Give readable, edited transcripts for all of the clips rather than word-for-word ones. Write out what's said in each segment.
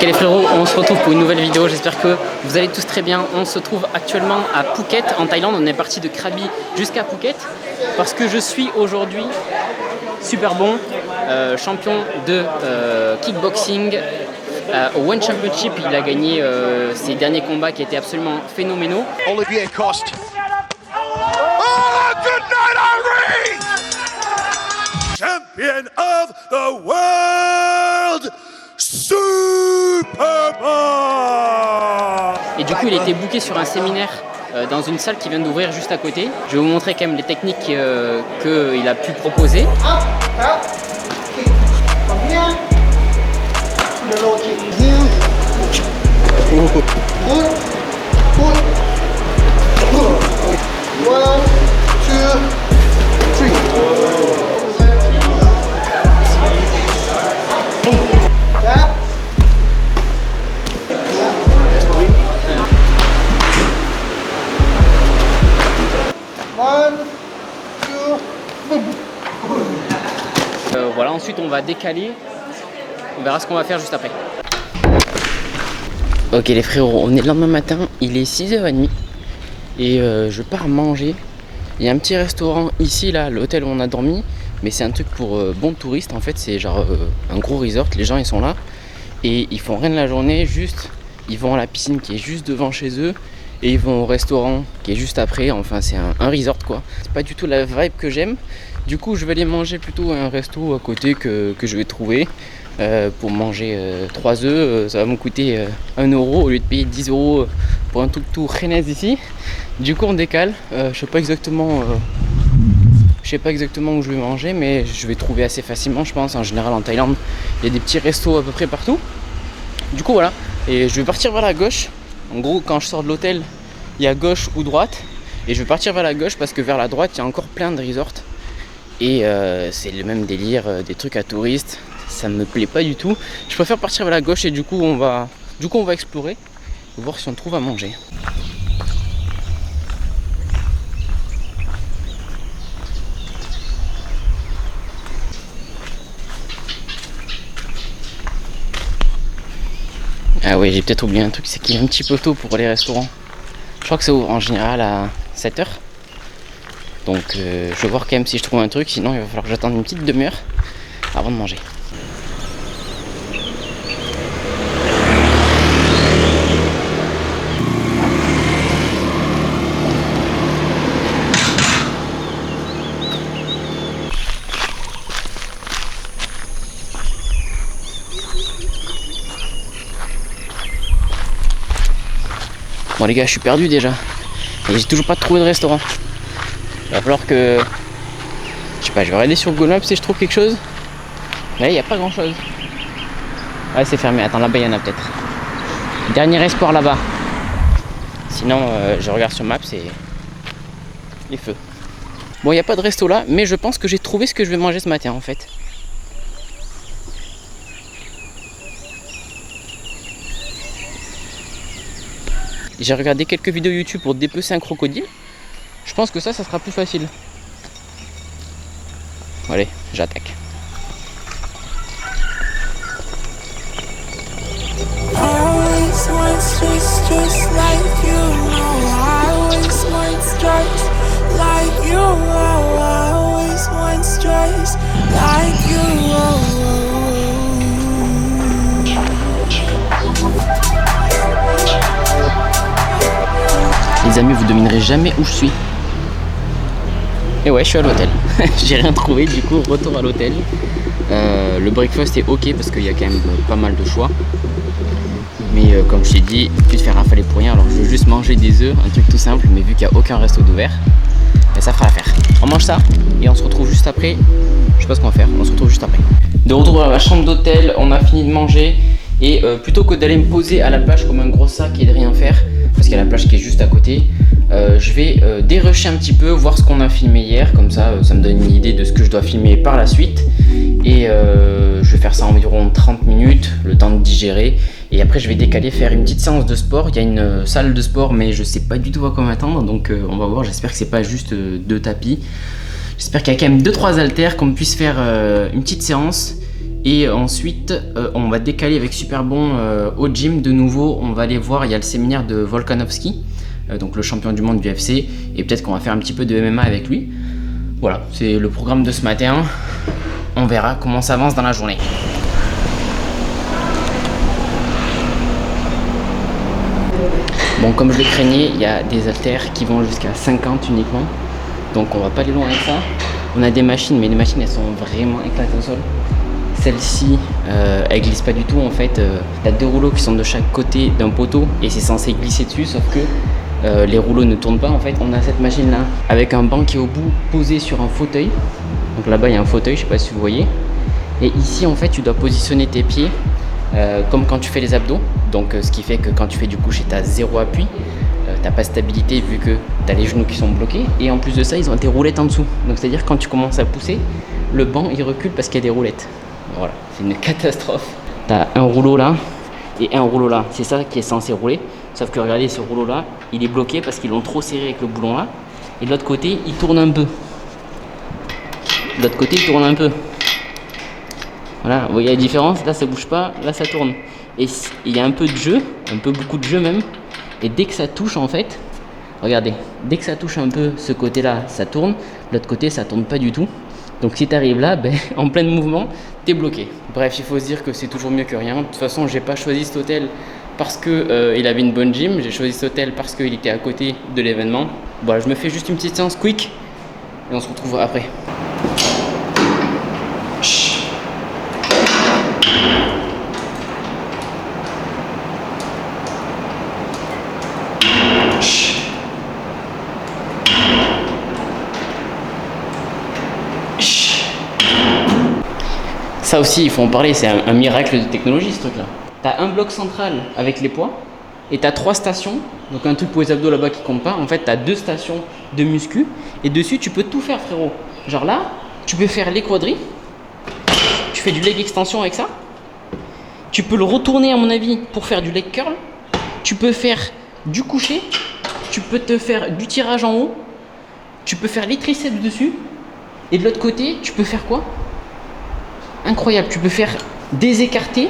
les frérots, on se retrouve pour une nouvelle vidéo, j'espère que vous allez tous très bien. On se trouve actuellement à Phuket en Thaïlande, on est parti de Krabi jusqu'à Phuket parce que je suis aujourd'hui super bon, champion de kickboxing au One Championship. Il a gagné ses derniers combats qui étaient absolument phénoménaux. Olivier Coste. Oh, good night, Irene! Champion of the world, Superman! Et du coup, il a été booké sur un séminaire dans une salle qui vient d'ouvrir juste à côté. Je vais vous montrer quand même les techniques qu'il a pu proposer. Voilà, ensuite on va décaler, on verra ce qu'on va faire juste après. Ok les frérots, on est le lendemain matin, il est 6h30 et je pars manger. Il y a un petit restaurant ici, là, l'hôtel où on a dormi, mais c'est un truc pour bons touristes en fait, c'est genre un gros resort, les gens ils sont là et ils font rien de la journée, juste ils vont à la piscine qui est juste devant chez eux et ils vont au restaurant qui est juste après, enfin c'est un resort quoi. C'est pas du tout la vibe que j'aime. Du coup, je vais aller manger plutôt à un resto à côté que je vais trouver pour manger 3 œufs. Ça va me coûter 1 euro au lieu de payer 10 euros pour un tuk-tuk rennes ici. Du coup, on décale. Je sais pas exactement où je vais manger, mais je vais trouver assez facilement, je pense. En général, en Thaïlande, il y a des petits restos à peu près partout. Du coup, voilà. Et je vais partir vers la gauche. En gros, quand je sors de l'hôtel, il y a gauche ou droite. Et je vais partir vers la gauche parce que vers la droite, il y a encore plein de resorts. Et c'est le même délire, des trucs à touristes, ça me plaît pas du tout. Je préfère partir vers la gauche et du coup on va explorer, voir si on trouve à manger. Ah ouais, j'ai peut-être oublié un truc, c'est qu'il y a un petit peu tôt pour les restaurants. Je crois que ça ouvre en général à 7h. Donc je vais voir quand même si je trouve un truc, sinon il va falloir que j'attende une petite demi-heure avant de manger. Bon les gars, je suis perdu déjà et j'ai toujours pas trouvé de restaurant. Il va falloir que... Je sais pas, je vais regarder sur Google Maps si je trouve quelque chose. Là, il n'y a pas grand chose. Ouais, c'est fermé. Attends, là-bas, il y en a peut-être. Dernier espoir là-bas. Sinon, je regarde sur Maps et... les feux. Bon, il n'y a pas de resto là, mais je pense que j'ai trouvé ce que je vais manger ce matin, en fait. J'ai regardé quelques vidéos YouTube pour dépecer un crocodile. Je pense que ça sera plus facile. Allez, j'attaque. Les amis, vous devinerez jamais où je suis. Et ouais, je suis à l'hôtel. J'ai rien trouvé, du coup, retour à l'hôtel. Le breakfast est ok parce qu'il y a quand même pas mal de choix. Mais comme je t'ai dit, tu te fais rafaler pour rien. Alors je veux juste manger des œufs, un truc tout simple. Mais vu qu'il n'y a aucun resto d'ouvert, ben, ça fera l'affaire. On mange ça et on se retrouve juste après. Je sais pas ce qu'on va faire, on se retrouve juste après. De retour dans la chambre d'hôtel, on a fini de manger. Et plutôt que d'aller me poser à la plage comme un gros sac et de rien faire, parce qu'il y a la plage qui est juste à côté, je vais dérusher un petit peu, voir ce qu'on a filmé hier, comme ça ça me donne une idée de ce que je dois filmer par la suite. Et je vais faire ça environ 30 minutes, le temps de digérer. Et après je vais décaler, faire une petite séance de sport. Il y a une salle de sport mais je sais pas du tout à quoi m'attendre, donc on va voir. J'espère que c'est pas juste 2 tapis. J'espère qu'il y a quand même 2-3 haltères, qu'on puisse faire une petite séance. Et ensuite, on va décaler avec Superbon au gym de nouveau. On va aller voir, il y a le séminaire de Volkanovski, donc le champion du monde du UFC. Et peut-être qu'on va faire un petit peu de MMA avec lui. Voilà, c'est le programme de ce matin. On verra comment ça avance dans la journée. Bon, comme je le craignais, il y a des haltères qui vont jusqu'à 50 uniquement. Donc on va pas aller loin avec ça. On a des machines, mais les machines elles sont vraiment éclatées au sol. Celle-ci, elle glisse pas du tout en fait. Il y a 2 rouleaux qui sont de chaque côté d'un poteau et c'est censé glisser dessus, sauf que les rouleaux ne tournent pas en fait. On a cette machine là avec un banc qui est au bout posé sur un fauteuil. Donc là-bas il y a un fauteuil, je sais pas si vous voyez. Et ici en fait tu dois positionner tes pieds comme quand tu fais les abdos. Donc ce qui fait que quand tu fais du coucher tu as 0 appui. T'as pas de stabilité vu que tu as les genoux qui sont bloqués. Et en plus de ça ils ont des roulettes en dessous. Donc c'est à dire quand tu commences à pousser, le banc il recule parce qu'il y a des roulettes. Voilà, c'est une catastrophe. T'as un rouleau là et un rouleau là. C'est ça qui est censé rouler. Sauf que regardez, ce rouleau là, il est bloqué parce qu'ils l'ont trop serré avec le boulon là. Et de l'autre côté, il tourne un peu. De l'autre côté, il tourne un peu. Voilà, vous voyez la différence? Là, ça bouge pas, là, ça tourne. Et il y a un peu de jeu, beaucoup de jeu même. Et dès que ça touche en fait, regardez, dès que ça touche un peu ce côté là, ça tourne. De l'autre côté, ça tourne pas du tout. Donc si tu arrives là, en plein mouvement, tu es bloqué. Bref, il faut se dire que c'est toujours mieux que rien. De toute façon, j'ai pas choisi cet hôtel parce que il avait une bonne gym. J'ai choisi cet hôtel parce qu'il était à côté de l'événement. Voilà, je me fais juste une petite séance quick et on se retrouve après. Ça aussi, il faut en parler, c'est un miracle de technologie ce truc-là. Tu as un bloc central avec les poids et tu as 3 stations. Donc un truc pour les abdos là-bas qui compte pas. En fait, tu as 2 stations de muscu et dessus, tu peux tout faire, frérot. Genre là, tu peux faire les quadris. Tu fais du leg extension avec ça. Tu peux le retourner, à mon avis, pour faire du leg curl. Tu peux faire du coucher. Tu peux te faire du tirage en haut. Tu peux faire les triceps dessus. Et de l'autre côté, tu peux faire quoi? Incroyable, tu peux faire des écartés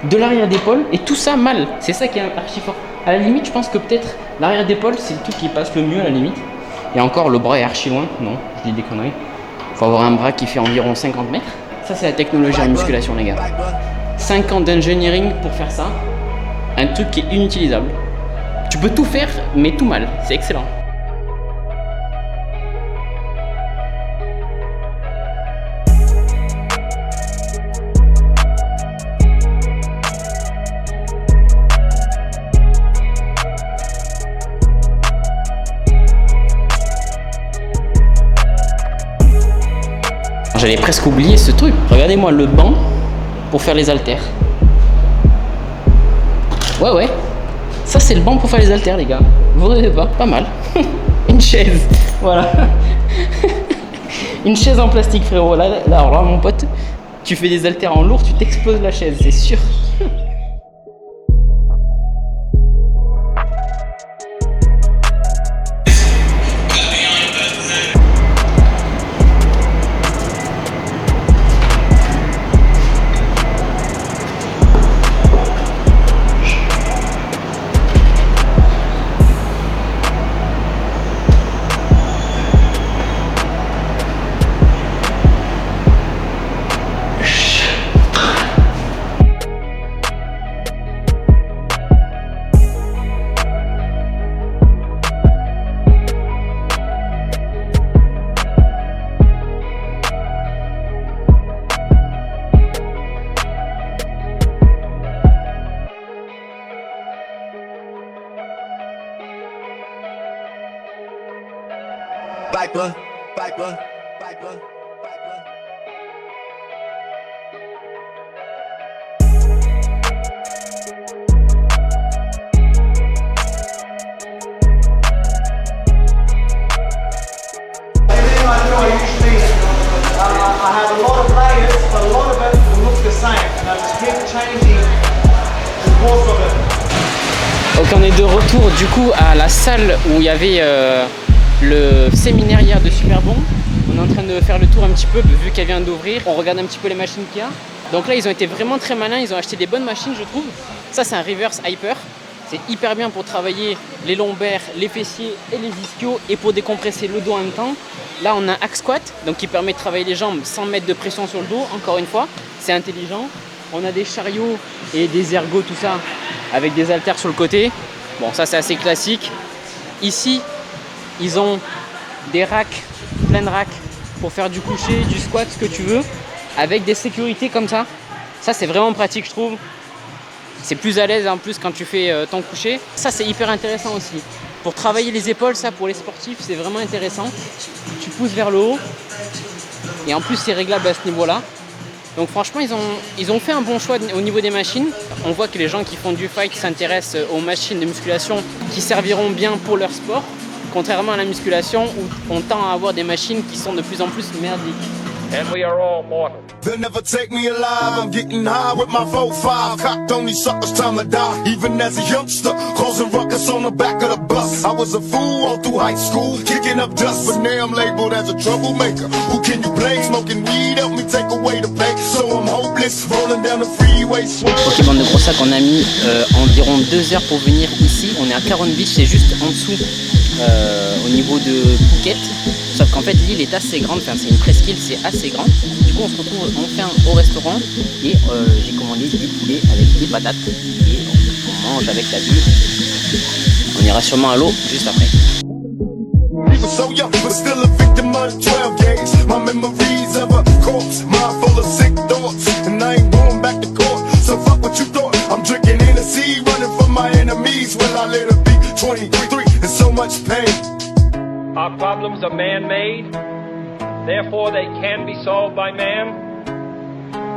de l'arrière d'épaule et tout ça mal. C'est ça qui est archi fort. À la limite, je pense que peut-être l'arrière d'épaule, c'est le truc qui passe le mieux à la limite. Et encore, le bras est archi loin. Non, je dis des conneries. Il faut avoir un bras qui fait environ 50 mètres. Ça, c'est la technologie en musculation, les gars. 5 ans d'engineering pour faire ça. Un truc qui est inutilisable. Tu peux tout faire, mais tout mal. C'est excellent. J'avais presque oublié ce truc. Regardez-moi le banc pour faire les haltères. Ouais. Ça, c'est le banc pour faire les haltères, les gars. Vous rêvez pas? Pas mal. Une chaise. Voilà. Une chaise en plastique, frérot. Alors là, mon pote, tu fais des haltères en lourd, tu t'exploses la chaise, c'est sûr. Viper. I have a lot of layers, but a lot of it will look the same, and I just keep changing the course of it. Donc on est de retour du coup à la salle où il y avait le séminaire hier de Superbon. On est en train de faire le tour un petit peu vu qu'elle vient d'ouvrir. On regarde un petit peu les machines qu'il y a. Donc là, ils ont été vraiment très malins, ils ont acheté des bonnes machines, je trouve. Ça, c'est un reverse hyper. C'est hyper bien pour travailler les lombaires, les fessiers et les ischios et pour décompresser le dos en même temps. Là, on a un hack squat, donc qui permet de travailler les jambes sans mettre de pression sur le dos. Encore une fois, c'est intelligent. On a des chariots et des ergots, tout ça, avec des haltères sur le côté. Bon, ça, c'est assez classique. Ici, ils ont des racks, plein de racks pour faire du coucher, du squat, ce que tu veux, avec des sécurités comme ça. Ça, c'est vraiment pratique, je trouve. C'est plus à l'aise en plus quand tu fais ton coucher. Ça, c'est hyper intéressant aussi. Pour travailler les épaules, ça, pour les sportifs, c'est vraiment intéressant. Tu pousses vers le haut. Et en plus, c'est réglable à ce niveau-là. Donc franchement, ils ont fait un bon choix au niveau des machines. On voit que les gens qui font du fight s'intéressent aux machines de musculation qui serviront bien pour leur sport. Contrairement à la musculation où on tend à avoir des machines qui sont de plus en plus merdiques. And we are all mortal. They'll never take me alive. I'm getting high with my 4-5. Cocked on these suckers, time to die. Even as a youngster, causing ruckus on the back of the bus. I was a fool all through high school, kicking up dust. But now I'm labeled as a troublemaker. Who can you blame? Smoking weed help me take away the pain. So I'm hopeless, rolling down the freeway. Ok, bande de gros sacs, on a mis environ 2 heures pour venir ici. On est à Caron Beach, c'est juste en dessous au niveau de Phuket. Sauf qu'en fait l'île est assez grande, enfin c'est une presqu'île, c'est assez grand. Du coup on se retrouve enfin au restaurant et j'ai commandé du poulet avec des patates et on mange avec la vue. On ira sûrement à l'eau juste après. So young, but still a victim of the 12 gauge. My memories of a corpse, mind full of sick thoughts. And I ain't going back to court, so fuck what you thought. I'm drinking Hennessy, running from my enemies. Will I let it be 23 and so much pain? Our problems are man-made, therefore they can be solved by man.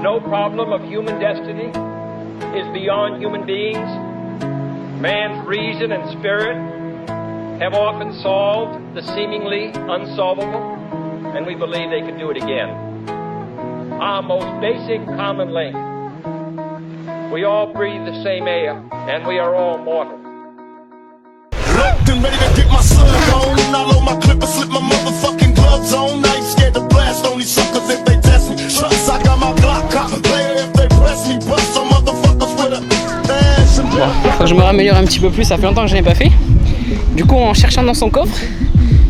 No problem of human destiny is beyond human beings. Man's reason and spirit have often solved the seemingly unsolvable, and we believe they can do it again. Our most basic common link. We all breathe the same air, and we are all mortal. Locked and ready to get my slug on. I load my clip and slip my motherfucking gloves on. I ain't scared to blast on these suckers if they test me. Trust, I got my Glock cop player if they press me. Bust some motherfuckers with a ass and Bon, faut que je me raméliore un petit peu plus, ça fait longtemps que je n'ai pas fait. Du coup, en cherchant dans son coffre,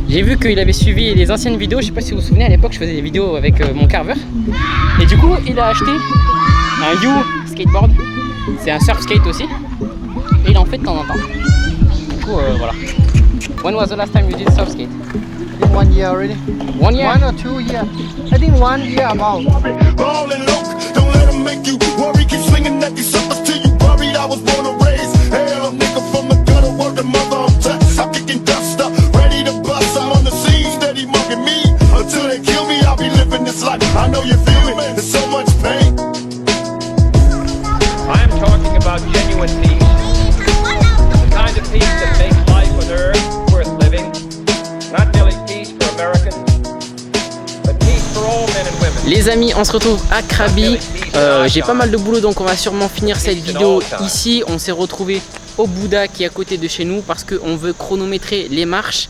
j'ai vu qu'il avait suivi les anciennes vidéos. Je sais pas si vous vous souvenez, à l'époque je faisais des vidéos avec mon carveur. Et du coup, il a acheté un You skateboard. C'est un surf skate aussi. Et il en fait de temps en temps. Du coup, voilà. When was the last time you did surf skate? I think 1 year already. 1 year? 1 or 2 years. I think 1 year about. ball and look. Don't let them make you worry. Keep swinging at these suckers till you worried. I was born and raised. Hell, nigga from the gutter, word the mother on touch. I'm kicking dust up, ready to bust. I'm on the scene, steady mugging me. Until they kill me, I'll be living this life. I know you feel me. There's so much pain. I'm talking about genuine peace. The kind of peace that makes life on earth worth living. Not merely peace for Americans, but peace for all men and women. Les amis, on se retrouve à Krabi. J'ai pas mal de boulot, donc on va sûrement finir cette vidéo ici. On s'est retrouvé au Bouddha qui est à côté de chez nous parce qu'on veut chronométrer les marches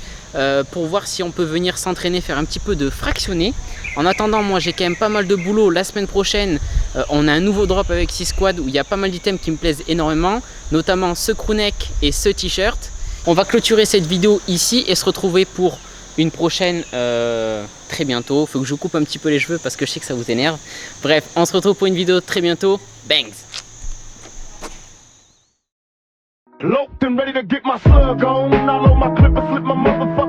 pour voir si on peut venir s'entraîner, faire un petit peu de fractionné. En attendant, moi j'ai quand même pas mal de boulot. La semaine prochaine, on a un nouveau drop avec 6 Squad où il y a pas mal d'items qui me plaisent énormément, notamment ce crewneck et ce t-shirt. On va clôturer cette vidéo ici et se retrouver pour une prochaine très bientôt. Faut que je vous coupe un petit peu les cheveux parce que je sais que ça vous énerve. Bref, on se retrouve pour une vidéo très bientôt. Bangs! Loped and ready to get my slug on. I load my clip and slip my motherfucking